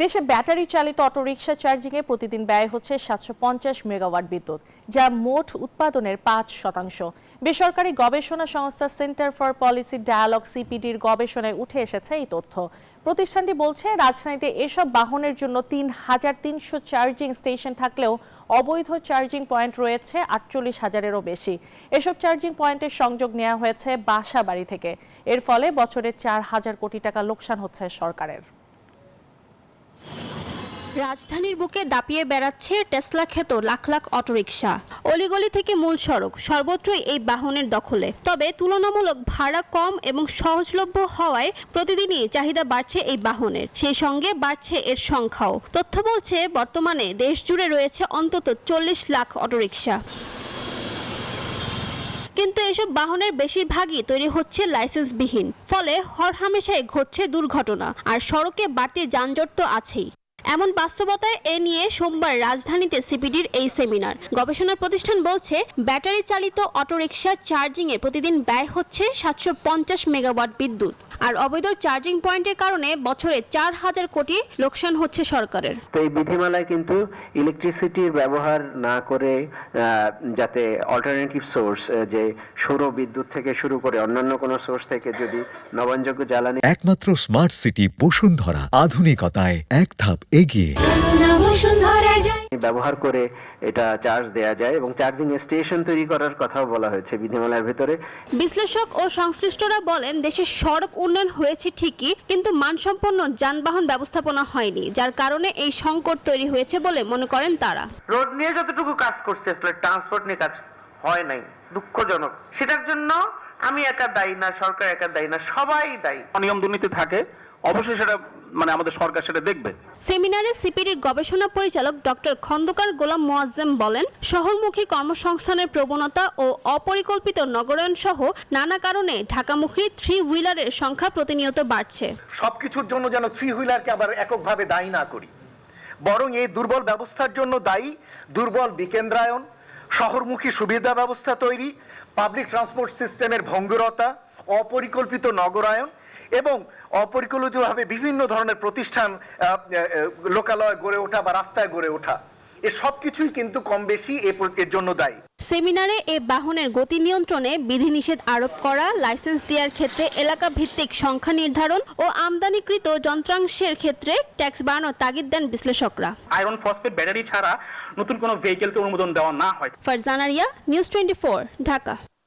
দেশে ব্যাটারি চালিত অটোরিকশা চার্জিংয়ে প্রতিদিন ব্যয় হচ্ছে 750 মেগাওয়াট বিদ্যুৎ, যা মোট উৎপাদনের 5%। বেসরকারি গবেষণা সংস্থা সেন্টার ফর পলিসি ডায়ালগ সিপিডির গবেষণায় উঠে এসেছে এই তথ্য। প্রতিষ্ঠানটি বলছে, রাজধানীতে এসব বাহনের জন্য 3300 চার্জিং স্টেশন থাকলেও অবৈধ চার্জিং পয়েন্ট রয়েছে 48,000-এরও বেশি। এসব চার্জিং পয়েন্টের সংযোগ নেওয়া হয়েছে বাসাবাড়ি থেকে। এর ফলে বছরে 4,000 কোটি টাকা লোকসান হচ্ছে সরকারের। রাজধানীর বুকে দাপিয়ে বেড়াচ্ছে টেসলা খ্যাত লাখ লাখ অটোরিকশা। অলিগলি থেকে মূল সড়ক সর্বত্রই এই বাহনের দখলে। তবে তুলনামূলক ভাড়া কম এবং সহজলভ্য হওয়ায় প্রতিদিনই চাহিদা বাড়ছে এই বাহনের। সেই সঙ্গে বাড়ছে এর সংখ্যাও। তথ্য বলছে, বর্তমানে দেশ জুড়ে রয়েছে অন্তত 40 লাখ অটোরিকশা। কিন্তু এসব বাহনের বেশিরভাগই তৈরি হচ্ছে লাইসেন্সবিহীন। ফলে হরহামেশাই ঘটছে দুর্ঘটনা, আর সড়কে বাড়তি যানজট তো আছেই। এমন বাস্তবতায় এ নিয়ে সোমবার রাজধানীতে সিপিডির এই সেমিনার। গবেষণা প্রতিষ্ঠান বলছে, ব্যাটারি চালিত অটোরিকশা চার্জিংয়ে প্রতিদিন ব্যয় হচ্ছে 750 মেগাওয়াট বিদ্যুৎ। আর অবৈধ চার্জিং পয়েন্টের কারণে বছরে 4,000 কোটি লোকসান হচ্ছে সরকারের। তো এই বিধিমালায় কিন্তু ইলেকট্রিসিটির ব্যবহার না করে যাতে অল্টারনেটিভ সোর্স, যে সৌর বিদ্যুৎ থেকে শুরু করে অন্যান্য কোনো সোর্স থেকে যদি নবায়নযোগ্য জ্বালানি, একমাত্র স্মার্ট সিটি বসুন্ধরা, আধুনিকতায় এক ধাপ এগিয়ে ব্যবহার করে এটা চার্জ দেয়া যায় এবং চার্জিং স্টেশন তৈরি করার কথাও বলা হয়েছে বিধিমালার ভেতরে। বিশ্লেষক ও সংশ্লিষ্টরা বলেন, দেশের সড়ক উন্নয়ন হয়েছে ঠিকই, কিন্তু মানসম্পন্ন যানবাহন ব্যবস্থাপনা হয়নি, যার কারণে এই সংকট তৈরি হয়েছে বলে মনে করেন তারা। রোড নিয়ে যতটুকু কাজ করছে আসলে ট্রান্সপোর্ট নিয়ে কাজ হয় নাই, দুঃখজনক। সেটার জন্য আমি একা দায়ী না, সরকার একা দায়ী না, সবাই দায়ী। অনিয়ম দুর্নীতি থাকে, অবশ্যই সেটা আমাদের সরকার সেটা দেখবে। সেমিনারে সিপিডির গবেষণা পরিচালক ডক্টর খন্দকার গোলাম মোয়াজ্জেম বলেন, শহরমুখী কর্মসংস্থানের প্রবণতা ও অপরিকল্পিত নগরায়ন সহ নানা কারণে ঢাকামুখী 3 হুইলারের সংখ্যা প্রতিনিয়ত বাড়ছে। সবকিছুর জন্য যেন 3 হুইলারকে আবার এককভাবে দায়ী না করি, বরং এই দুর্বল ব্যবস্থার জন্য দায়ী দুর্বল বিকেন্দ্রায়ন, শহরমুখী সুবিধা ব্যবস্থা তৈরি, পাবলিক ট্রান্সপোর্ট সিস্টেমের ভঙ্গুরতা, অপরিকল্পিত নগরায়ন এবং অপরিকল্পিতভাবে বিভিন্ন ধরনের প্রতিষ্ঠান, লোকালয় গড়ে ওঠা বা রাস্তায় গড়ে ওঠা, এ সবকিছুই কিন্তু কম বেশি এর জন্য দায়ী। সেমিনারে এ বাহনের গতি নিয়ন্ত্রণে বিধিনিষেধ আরোপ করা, লাইসেন্স দেওয়ার ক্ষেত্রে এলাকা ভিত্তিক সংখ্যা নির্ধারণ ও আমদানিকৃত যন্ত্রাংশের ক্ষেত্রে ট্যাক্স বাড়ানোর তাগিদ দেন বিশ্লেষকরা। আয়রন ফসফেট ব্যাটারি ছাড়া নতুন কোনো ভেহিকেলকে অনুমোদন দেওয়া না হয়। ফারজানা রিয়া, নিউজ 24, ঢাকা।